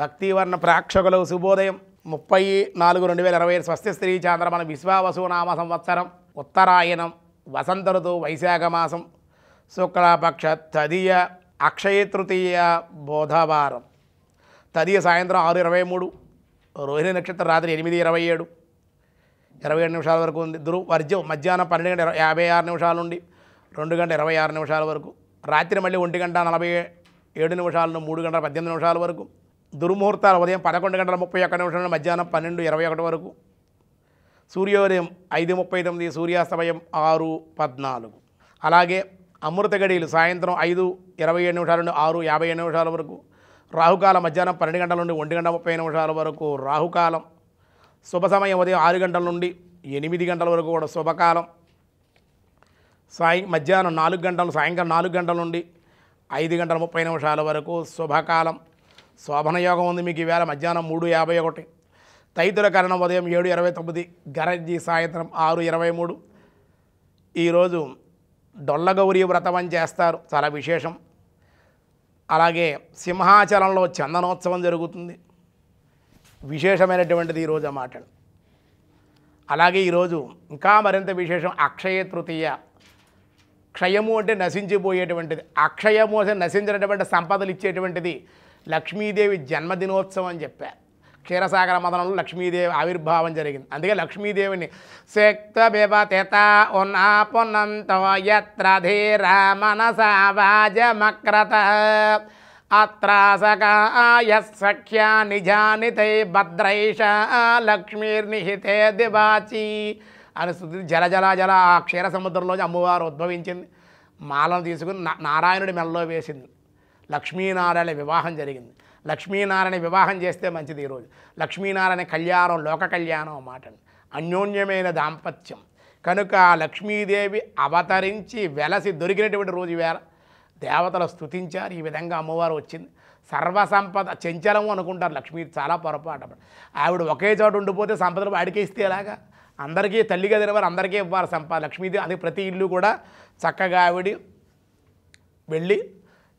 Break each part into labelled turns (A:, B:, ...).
A: భక్తివర్ణ ప్రేక్షకులకు శుభోదయం 30/4/2020 స్వస్తి స్త్రీ చాంద్రమన విశ్వావసునామ సంవత్సరం ఉత్తరాయణం వసంత ఋతువు వైశాఖ మాసం శుక్లపక్ష తదియ అక్షయ తృతీయ బుధవారం తదియ సాయంత్రం 6:23 రోహిణి నక్షత్రం రాత్రి 8:27 27 నిమిషాల వరకు ఉంది. వర్జ్యం మధ్యాహ్నం 12:56 నుండి 2:26 వరకు, రాత్రి మళ్ళీ 1:47 నుండి 3:18 వరకు. దుర్ముహూర్తాలు ఉదయం 11:31 నుండి మధ్యాహ్నం 12:21 వరకు, సూర్యోదయం 5:39, సూర్యాస్తమయం 6:14. అలాగే అమృత గడియలు సాయంత్రం 5:27 నుండి 6:57 వరకు, రాహుకాలం మధ్యాహ్నం 12 గంటల నుండి 1:30 వరకు రాహుకాలం, శుభ సమయం ఉదయం 6 గంటల నుండి 8 గంటల వరకు కూడా శుభకాలం, మధ్యాహ్నం 4 గంటలు సాయంకాలం 4 గంటల నుండి 5:30 వరకు శుభకాలం. శోభనయోగం ఉంది మీకు ఈవేళ మధ్యాహ్నం 3:51, తైతుల కరణం ఉదయం 7:29, గరజీ సాయంత్రం 6:23. ఈరోజు డొల్లగౌరీ వ్రతం అని చేస్తారు, చాలా విశేషం. అలాగే సింహాచలంలో చందనోత్సవం జరుగుతుంది, విశేషమైనటువంటిది ఈరోజు అన్నమాట. అలాగే ఈరోజు ఇంకా మరింత విశేషం అక్షయ తృతీయ. క్షయము అంటే నశించిపోయేటువంటిది, అక్షయము అంటే నశించినటువంటి సంపదలు ఇచ్చేటువంటిది లక్ష్మీదేవి జన్మదినోత్సవం అని చెప్పారు. క్షీరసాగర మదనంలో లక్ష్మీదేవి ఆవిర్భావం జరిగింది. అందుకే లక్ష్మీదేవిని శక్త బిభతేత ఉన్నాపునంతో యత్ర ధీర మనసా వాజమక్రత అత్రాసకాయ సఖ్యా నిజానితై భద్రైష లక్ష్మీర్నిహితే దివాచి అని స్థుతి. జల జల జల ఆ క్షీర సముద్రంలోంచి అమ్మవారు ఉద్భవించింది. మాలను తీసుకుని నారాయణుడి మెల్లో వేసింది. లక్ష్మీనారాయణ వివాహం జరిగింది. లక్ష్మీనారాయణ వివాహం చేస్తే మంచిది. ఈరోజు లక్ష్మీనారాయణ కళ్యాణం లోక కళ్యాణం అన్నమాట, అన్యోన్యమైన దాంపత్యం. కనుక లక్ష్మీదేవి అవతరించి వెలసి దొరికినటువంటి రోజు వేళ దేవతలు స్తుతించారు. ఈ విధంగా అమ్మవారు వచ్చింది. సర్వసంపద చెంచలము అనుకుంటారు, లక్ష్మీ చాలా పొరపాటు. ఆవిడ ఒకే చోట ఉండిపోతే సంపదలు వాడికే ఇస్తే ఎలాగా? అందరికీ తల్లిగా తినవారు అందరికీ ఇవ్వాలి సంపద లక్ష్మీదేవి. అది ప్రతి ఇల్లు కూడా చక్కగా ఆవిడ వెళ్ళి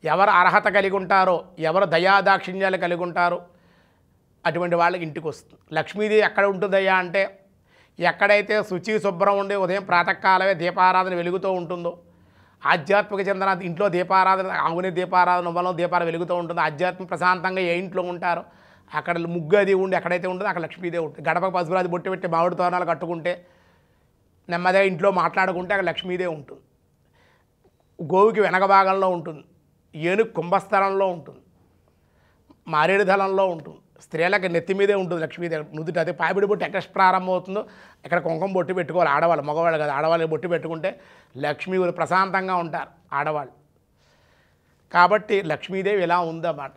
A: ఎవరు అర్హత కలిగి ఉంటారో, ఎవరు దయాదాక్షిణ్యాలు కలిగి ఉంటారో అటువంటి వాళ్ళకి ఇంటికి వస్తుంది. లక్ష్మీదేవి ఎక్కడ ఉంటుందయ్యా అంటే, ఎక్కడైతే శుచి శుభ్రం ఉండి ఉదయం ప్రాతకాలమే దీపారాధన వెలుగుతూ ఉంటుందో, ఆధ్యాత్మిక చింతన ఇంట్లో దీపారాధన, ఆవుని దీపారాధన వల్ల దీపాలు వెలుగుతూ ఉంటుందో, ఆధ్యాత్మిక ప్రశాంతంగా ఏ ఇంట్లో ఉంటారో అక్కడ ముగ్గు అది ఉండి ఎక్కడైతే ఉంటుందో అక్కడ లక్ష్మీదేవి ఉంటుంది. గడప పసుపురాది బొట్టు పెట్టి మామిడి తోరణాలు కట్టుకుంటే, నెమ్మదిగా ఇంట్లో మాట్లాడుకుంటే అక్కడ లక్ష్మీదేవి ఉంటుంది. గోవుకి వెనక భాగంలో ఉంటుంది, ఏనుగు కుంభస్థలంలో ఉంటుంది, మారేడు దళంలో ఉంటుంది. స్త్రీలకు నెత్తి మీదే ఉంటుంది లక్ష్మీదేవి నుదుట. అదే పాపిడి బొట్టు ఎక్కడ ప్రారంభం అవుతుందో ఎక్కడ కుంకుమ బొట్టు పెట్టుకోవాలి ఆడవాళ్ళు, మగవాళ్ళు కదా. ఆడవాళ్ళకి బొట్టు పెట్టుకుంటే లక్ష్మీ ప్రశాంతంగా ఉంటారు ఆడవాళ్ళు. కాబట్టి లక్ష్మీదేవి ఇలా ఉందన్నమాట.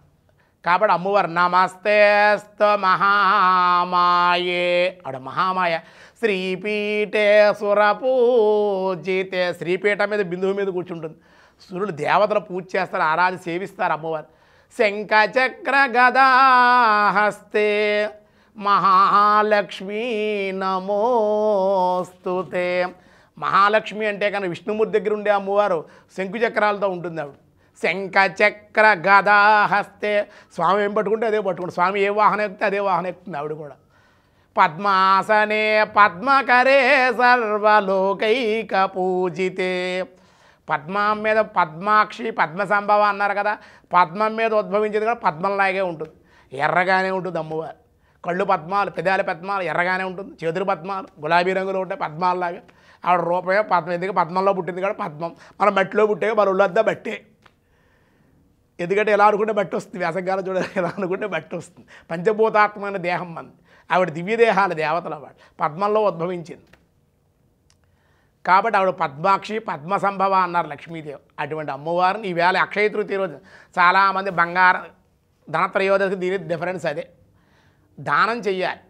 A: కాబట్టి అమ్మవారు నమస్తేస్త మహామాయే ఆడ మహామాయ శ్రీపీఠే సురపూజితే. శ్రీపీఠం మీద బిందువు మీద కూర్చుంటుంది. సూర్యుడు దేవతలు పూజ చేస్తారు, ఆరాధి సేవిస్తారు అమ్మవారు. శంఖచక్ర గదాహస్తే మహాలక్ష్మీ నమోస్తుతే. మహాలక్ష్మి అంటే కానీ విష్ణుమూర్తి దగ్గర ఉండే అమ్మవారు శంకుచక్రాలతో ఉంటుంది ఆవిడ. శంఖచక్ర గదాహస్తే. స్వామి ఏం పట్టుకుంటే అదే పట్టుకుంటే, స్వామి ఏ వాహనం ఎక్కితే అదే వాహనం ఎక్కుతుంది ఆవిడ కూడా. పద్మాసనే పద్మకరే సర్వలోకైక పూజితే. పద్మం మీద పద్మాక్షి పద్మసంభవ అన్నారు కదా, పద్మం మీద ఉద్భవించేది కూడా పద్మంలాగే ఉంటుంది, ఎర్రగానే ఉంటుంది అమ్మవారు. కళ్ళు పద్మాలు, పెదాల పద్మాలు ఎర్రగానే ఉంటుంది, చేతులు పద్మాలు గులాబీ రంగులో ఉంటాయి పద్మాలలాగా. ఆవిడ రూపమే పద్మం, ఎందుకంటే పద్మంలో పుట్టింది కూడా పద్మం. మన మట్టిలో పుట్టే మన ఒళ్ళొద్దా బట్టే, ఎందుకంటే ఎలా అనుకుంటే బట్టి వస్తుంది. వేసంగాలం చూడాలి, ఎలా అనుకుంటే బట్టి వస్తుంది. పంచభూతాత్మైన దేహం మంది. ఆవిడ దివ్యదేహాలు దేవతల వాడు, పద్మంలో ఉద్భవించింది. కాబట్టి ఆవిడ పద్మాక్షి పద్మసంభవ అన్నారు లక్ష్మీదేవి. అటువంటి అమ్మవారిని ఈవేళ అక్షయ తృతీయ రోజు చాలామంది బంగారం ధనత్రయోదశి, దీని డిఫరెన్స్ అదే. దానం చెయ్యాలి,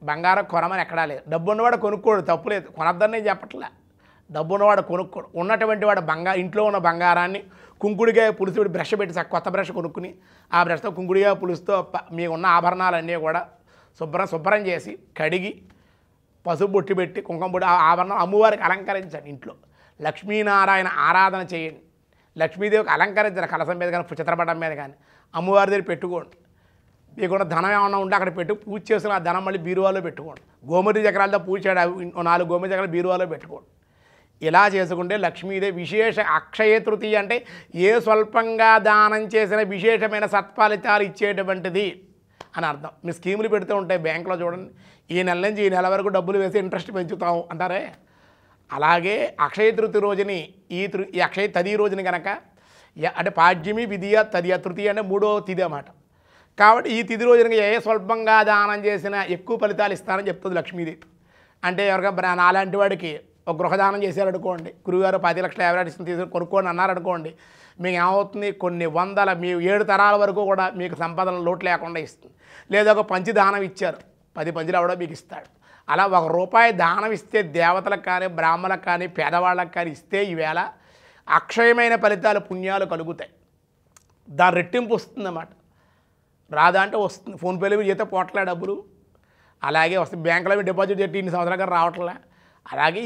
A: బంగారం కొనమని ఎక్కడా లేదు. డబ్బు ఉన్నవాడు కొనుక్కోడు, తప్పులేదు, కొనద్దని నేను చెప్పట్లే. డబ్బు ఉన్నవాడు కొనుక్కోడు. ఉన్నటువంటి వాడు ఇంట్లో ఉన్న బంగారాన్ని కుంకుడికాయ పులుసు బ్రష్ పెట్టి కొత్త బ్రష్ కొనుక్కుని ఆ బ్రష్తో కుంకుడికాయ పులుసుతో మీకు ఉన్న ఆభరణాలన్నీ కూడా శుభ్రం చేసి కడిగి పసుపు బొట్టి పెట్టి కుంకుమ బొట్టి ఆభరణం అమ్మవారికి అలంకరించండి. ఇంట్లో లక్ష్మీనారాయణ ఆరాధన చేయండి. లక్ష్మీదేవికి అలంకరించండి, కలసం మీద కానీ చిత్రపటం మీద కానీ అమ్మవారి దగ్గర పెట్టుకోండి. మీకున్న ధనం ఏమన్నా ఉంటే అక్కడ పెట్టి పూజ చేసుకుని ఆ ధనం మళ్ళీ బీరువాలో పెట్టుకోండి. గోమతి చక్రాలతో పూజ చేయడం 4 గోమతి చక్రాలు బీరువాలో పెట్టుకోండి. ఇలా చేసుకుంటే లక్ష్మీదేవి విశేష అక్షయ తృతీయ అంటే ఏ స్వల్పంగా దానం చేసిన విశేషమైన సత్ఫలితాలు ఇచ్చేటువంటిది అని అర్థం. మీ స్కీములు పెడుతూ ఉంటాయి బ్యాంకులో చూడండి, ఈ నెల నుంచి ఈ నెల వరకు డబ్బులు వేసి ఇంట్రెస్ట్ పెంచుతాం అంటారే, అలాగే అక్షయ తృతీయ రోజుని ఈ అక్షయ తది రోజుని కనుక అంటే పాడ్యమి విధియ తదియ తృతీయ అంటే 3వ తిథి అన్నమాట. కాబట్టి ఈ తిథి రోజున ఏ స్వల్పంగా దానం చేసినా ఎక్కువ ఫలితాలు ఇస్తారని చెప్తుంది లక్ష్మీదేవి. అంటే ఎవరికైనా నాలాంటి వాడికి ఒక గృహదానం చేశారనుకోండి, గురువుగారు 10 లక్షల యావరేజ్ తీసుకుని కొనుక్కోండి అన్నారనుకోండి, మీకు ఏమవుతుంది, కొన్ని వందల మీ 7 తరాల వరకు కూడా మీకు సంపదన లోటు లేకుండా ఇస్తుంది. లేదా ఒక పంచి దానం ఇచ్చారు, 10 పంచులు కూడా మీకు ఇస్తాడు. అలా ₹1 దానం ఇస్తే దేవతలకు కానీ బ్రాహ్మణులకు కానీ పేదవాళ్ళకి కానీ ఇస్తే ఈవేళ అక్షయమైన ఫలితాలు పుణ్యాలు కలుగుతాయి. దాని రెట్టింపు వస్తుందన్నమాట. రాదా అంటే వస్తుంది. ఫోన్పేలో మీరు చేస్తే పోట్లే డబ్బులు, అలాగే వస్తుంది. బ్యాంకులో మీరు డిపాజిట్ చేసి ఇన్ని సంవత్సరాలు కానీ రావట్లే. అలాగే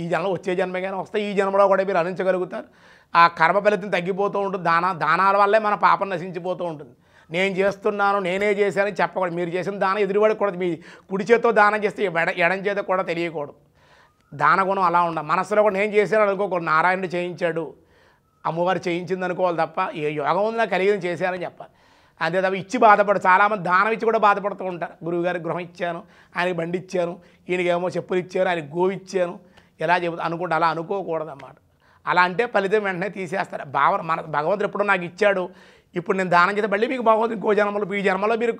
A: ఈ జన్మలో వచ్చే జన్మగానే వస్తాయి. ఈ జన్మలో కూడా మీరు అందించగలుగుతారు. ఆ కర్మ ఫలితం తగ్గిపోతూ ఉంటుంది. దానాల వల్లే మన పాపం నశించిపోతూ ఉంటుంది. నేను చేస్తున్నాను, నేనే చేశానని చెప్పకూడదు. మీరు చేసిన దానం ఎదురువాడికి కూడా, మీ కుడి చేత్తో దానం చేస్తే ఎడం చేత కూడా తెలియకూడదు. దానగుణం అలా ఉండాలి. మనసులో కూడా నేను చేశాను అనుకోకూడదు. నారాయణుడు చేయించాడు, అమ్మవారు చేయించింది అనుకోవాలి తప్ప ఏ యోగం ఉంది నాకు కలిగింది చేశానని చెప్పాలి. అంతే తప్ప ఇచ్చి బాధపడు. చాలామంది దానం ఇచ్చి కూడా బాధపడుతూ ఉంటారు. గురువుగారికి గృహం ఇచ్చాను, ఆయనకి బండి ఇచ్చాను, ఈయనకేమో చెప్పులు ఇచ్చాను, ఆయనకి గోవు ఇచ్చాను, ఎలా చెబుతా అనుకుంటే అలా అనుకోకూడదు అన్నమాట. అలా అంటే ఫలితం వెంటనే తీసేస్తారు. భావన మన భగవంతుడు ఎప్పుడో నాకు ఇచ్చాడు, ఇప్పుడు నేను దానం చేస్తే మళ్ళీ మీకు బాగోదు. ఇంకో జన్మలో ఈ జన్మలో మీరు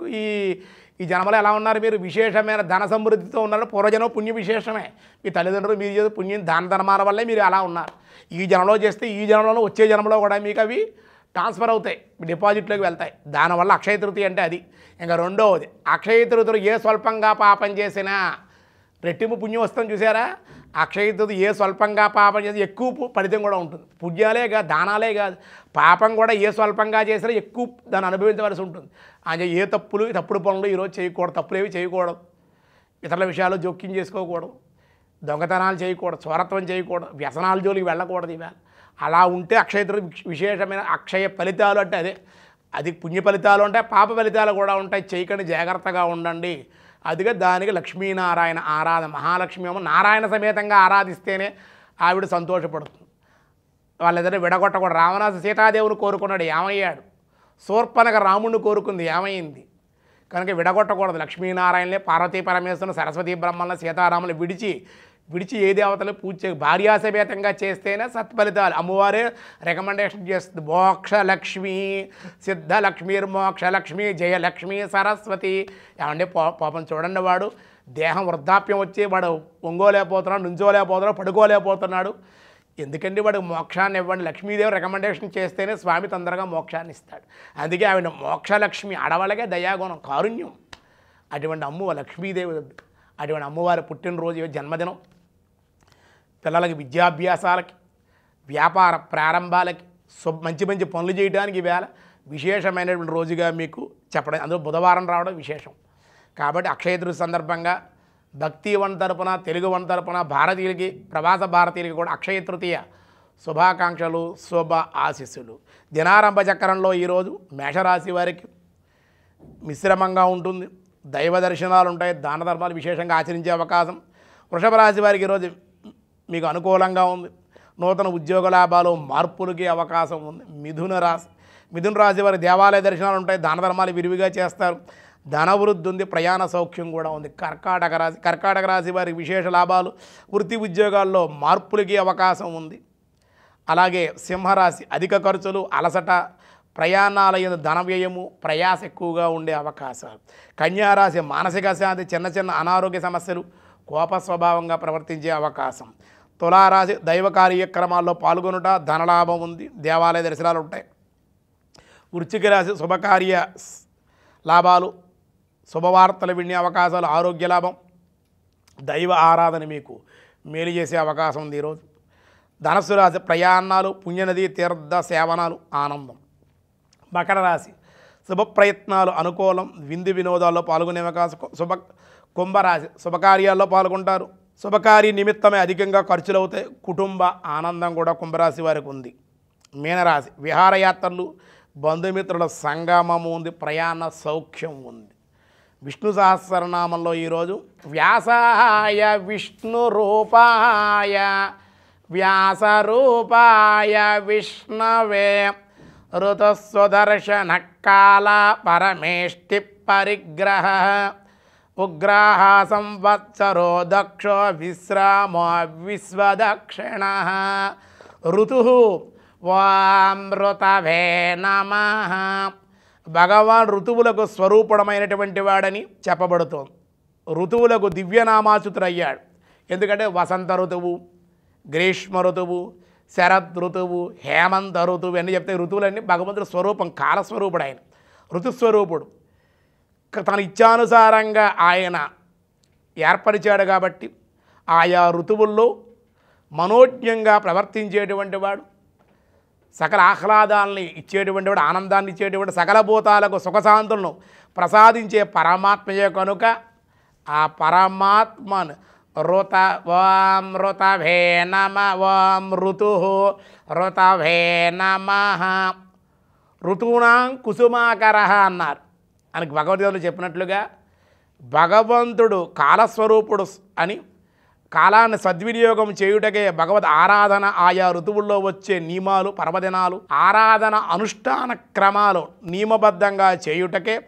A: ఈ జన్మలో ఎలా ఉన్నారు, మీరు విశేషమైన ధన సమృద్ధితో ఉన్నారు. పూర్వజన్మ పుణ్య విశేషమే. మీ తల్లిదండ్రులు మీరు చేసే పుణ్యం దాన ధర్మాల వల్లే మీరు అలా ఉన్నారు. ఈ జన్మలో చేస్తే ఈ జన్మలో వచ్చే జన్మలో కూడా మీకు అవి ట్రాన్స్ఫర్ అవుతాయి, డిపాజిట్లోకి వెళ్తాయి. దానివల్ల అక్షయ తృతీయ అంటే అది. ఇంకా రెండవది, అక్షయ తృతీయలో ఏ స్వల్పంగా పాపం చేసినా రెట్టింపు పుణ్యం వస్తుంది చూసారా. అక్షయ తృతీయ ఏ స్వల్పంగా పాపం చేసి ఎక్కువ ఫలితం కూడా ఉంటుంది. పుణ్యాలే కాదు, దానాలే కాదు, పాపం కూడా ఏ స్వల్పంగా చేసినా ఎక్కువ దాన్ని అనుభవించవలసి ఉంటుంది. అంటే ఏ తప్పుడు పనులు ఈరోజు చేయకూడదు, తప్పులేవి చేయకూడదు, ఇతరుల విషయాలు జోక్యం చేసుకోకూడదు, దొంగతనాలు చేయకూడదు, చోరత్వం చేయకూడదు, వ్యసనాల జోలికి వెళ్ళకూడదు. ఇవాళ అలా ఉంటే అక్షయ తృతీయ విశేషమైన అక్షయ ఫలితాలు అంటే అది పుణ్య ఫలితాలు ఉంటాయి, పాప ఫలితాలు కూడా ఉంటాయి. చేయకండి, జాగ్రత్తగా ఉండండి. అదిగా దానికి లక్ష్మీనారాయణ ఆరాధన. మహాలక్ష్మి ఏమో నారాయణ సమేతంగా ఆరాధిస్తేనే ఆవిడ సంతోషపడుతుంది. వాళ్ళిద్దరూ విడగొట్టకూడదు. రావణాసు సీతాదేవుని కోరుకున్నాడు, ఏమయ్యాడు. శూర్పణఖ రాముడిని కోరుకుంది, ఏమైంది. కనుక విడగొట్టకూడదు. లక్ష్మీనారాయణలే పార్వతీ పరమేశ్వరుని, సరస్వతీ బ్రహ్మలను, సీతారాములు విడిచి ఏ దేవతలు పూజ భార్యాసమేతంగా చేస్తేనే సత్ఫలితాలు. అమ్మవారే రికమెండేషన్ చేస్తుంది. మోక్షలక్ష్మి, సిద్ధలక్ష్మీర్మోక్షలక్ష్మి, జయలక్ష్మి, సరస్వతి. ఏమంటే పాపం చూడండి, వాడు దేహం వృద్ధాప్యం వచ్చి వాడు ఒంగోలేకపోతున్నాడు, నుంచోలేకపోతున్నాడు, పడుకోలేకపోతున్నాడు. ఎందుకంటే వాడికి మోక్షాన్ని ఇవ్వండి. లక్ష్మీదేవి రికమెండేషన్ చేస్తేనే స్వామి తొందరగా మోక్షాన్ని ఇస్తాడు. అందుకే ఆవిడ మోక్షలక్ష్మి, ఆడవాళ్ళకే దయాగుణం, కారుణ్యం. అటువంటి అమ్మ లక్ష్మీదేవి. అటువంటి అమ్మవారి పుట్టినరోజు, జన్మదినం, పిల్లలకి విద్యాభ్యాసాలకి, వ్యాపార ప్రారంభాలకి, మంచి మంచి పనులు చేయడానికి వేళ విశేషమైనటువంటి రోజుగా మీకు చెప్పడం. అందులో బుధవారం రావడం విశేషం. కాబట్టి అక్షయ తృతీయ సందర్భంగా భక్తి వన్ తరపున, తెలుగు వన్ తరపున, భారతీయులకి, ప్రవాస భారతీయులకి కూడా అక్షయ తృతీయ శుభాకాంక్షలు, శుభ ఆశీస్సులు. దినారంభ చక్రంలో ఈరోజు మేషరాశి వారికి మిశ్రమంగా ఉంటుంది. దైవ దర్శనాలు ఉంటాయి, దాన ధర్మాలు విశేషంగా ఆచరించే అవకాశం. వృషభ రాశి వారికి ఈరోజు మీకు అనుకూలంగా ఉంది. నూతన ఉద్యోగ లాభాలు, మార్పులకి అవకాశం ఉంది. మిథున రాశి వారి దేవాలయ దర్శనాలు ఉంటాయి, దాన ధర్మాలు విరివిగా చేస్తారు. ధనవృద్ధి ఉంది, ప్రయాణ సౌఖ్యం కూడా ఉంది. కర్కాటక రాశి వారికి విశేష లాభాలు, వృత్తి ఉద్యోగాల్లో మార్పులకి అవకాశం ఉంది. అలాగే సింహరాశి అధిక ఖర్చులు, అలసట, ప్రయాణాల ధన వ్యయము, ప్రయాస ఎక్కువగా ఉండే అవకాశాలు. కన్యారాశి మానసిక శాంతి, చిన్న అనారోగ్య సమస్యలు, కోప స్వభావంగా ప్రవర్తించే అవకాశం. తులారాశి దైవ కార్యక్రమాల్లో పాల్గొనుట, ధనలాభం ఉంది, దేవాలయ దర్శనాలు ఉంటాయి. వృశ్చిక రాశి శుభకార్య లాభాలు, శుభవార్తలు వినే అవకాశాలు, ఆరోగ్య లాభం, దైవ ఆరాధన మీకు మేలు చేసే అవకాశం ఉంది ఈరోజు. ధనస్సు రాశి ప్రయాణాలు, పుణ్యనది తీర్థ సేవనాలు, ఆనందం. మకర రాశి శుభ ప్రయత్నాలు అనుకూలం, విందు వినోదాల్లో పాల్గొనే అవకాశం. కుంభరాశి శుభకార్యాల్లో పాల్గొంటారు, శుభకార్య నిమిత్తమే అధికంగా ఖర్చులు అవుతాయి, కుటుంబ ఆనందం కూడా కుంభరాశి వారికి ఉంది. మీనరాశి విహారయాత్రలు, బంధుమిత్రుల సంగమము ఉంది, ప్రయాణ సౌఖ్యం ఉంది. విష్ణు సహస్రనామంలో ఈరోజు వ్యాసాయ విష్ణు రూపాయ వ్యాసరూపాయ విష్ణవే ఋతుస్వదర్శన కాల పరమేష్టి పరిగ్రహ ఉగ్రహ సంవత్సరో దక్షో విశ్రామో విశ్వదక్షిణ ఋతు వామృతవే నమః. భగవాన్ ఋతువులకు స్వరూపమైనటువంటి వాడని చెప్పబడుతోంది. ఋతువులకు దివ్యనామాచుతుడయ్యాడు. ఎందుకంటే వసంత ఋతువు, గ్రీష్మ ఋతువు, శరద్ ఋతువు, హేమంత ఋతువు అని చెప్తే ఋతువులన్నీ భగవంతుడు స్వరూపం, కాలస్వరూపుడు. ఆయన ఋతుస్వరూపుడు. తన ఇచ్ఛానుసారంగా ఆయన ఏర్పరిచాడు కాబట్టి ఆయా ఋతువుల్లో మనోజ్ఞంగా ప్రవర్తించేటువంటి వాడు, సకల ఆహ్లాదాలని ఇచ్చేటువంటి వాడు, ఆనందాన్ని ఇచ్చేటువంటి, సకల భూతాలకు సుఖశాంతులను ప్రసాదించే పరమాత్మయే కనుక ఆ పరమాత్మను ఓం ఋతవే నమ ఓం ఋతు ఋతవే నమః. ఋతూనాం కుసుమాకర అన్నారు. అని భగవద్గీతలో చెప్పినట్లుగా భగవంతుడు కాలస్వరూపుడు అని, కాలాన్ని సద్వినియోగం చేయుటకే భగవద్ ఆరాధన, ఆయా ఋతువుల్లో వచ్చే నియమాలు, పర్వదినాలు, ఆరాధన అనుష్ఠాన క్రమాలు నియమబద్ధంగా చేయుటకే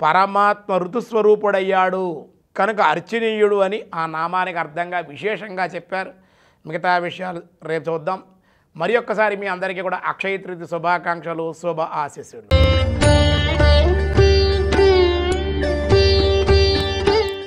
A: పరమాత్మ ఋతుస్వరూపుడయ్యాడు కనుక అర్చనీయుడు అని ఆ నామానికి అర్థంగా విశేషంగా చెప్పారు. మిగతా విషయాలు రేపు చూద్దాం. మరి ఒక్కసారి మీ అందరికీ కూడా అక్షయ తృతీయ శుభాకాంక్షలు, శుభ ఆశీస్సులు.